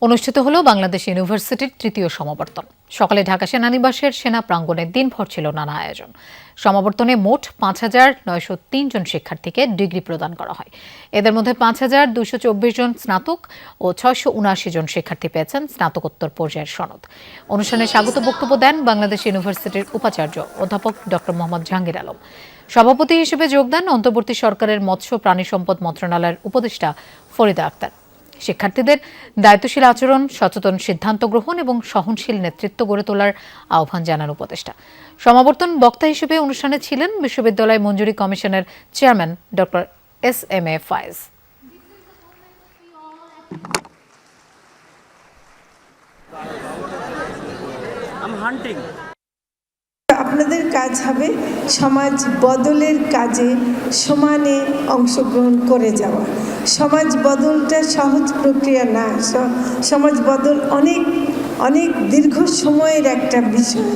অনুষ্ঠিত হলো বাংলাদেশ ইউনিভার্সিটির তৃতীয় সমাবর্তন। সকালে ঢাকা সেনানিবাসের সেনা প্রাঙ্গণে দিনভর ছিল নানা আয়োজন। সমাবর্তনে মোট ৫,৯০৩ জন শিক্ষার্থীকে ডিগ্রি প্রদান করা হয়। এদের মধ্যে ৫,২২৪ জন স্নাতক ও ৬৭৯ জন শিক্ষার্থী পেয়েছেন স্নাতকোত্তর পর্যায়ের সনদ। অনুষ্ঠানে স্বাগত বক্তব্য দেন বাংলাদেশ ইউনিভার্সিটির উপাচার্য অধ্যাপক ডক্টর মোহাম্মদ জাহাঙ্গীর আলম। সভাপতি হিসেবে যোগ দেন অন্তর্বর্তী সরকারের মৎস্য প্রাণী সম্পদ মন্ত্রণালয়ের উপদেষ্টা ফরিদা আক্তার। শিক্ষার্থীদের দায়িত্বশীল আচরণ, সচেতন সিদ্ধান্ত গ্রহণ এবং সহনশীল নেতৃত্ব গড়ে তোলার আহ্বান জানান উপদেষ্টা। সমাবর্তন বক্তা হিসেবে অনুষ্ঠানে ছিলেন বিশ্ববিদ্যালয় মঞ্জুরি কমিশনের চেয়ারম্যান ডক্টর এস.এম.এ. ফায়েজ। আপনাদের কাজ হবে সমাজ বদলের কাজে সমানে অংশগ্রহণ করে যাওয়া। সমাজ বদলটা সহজ প্রক্রিয়া না, সমাজ বদল অনেক দীর্ঘ সময়ের একটা বিষয়।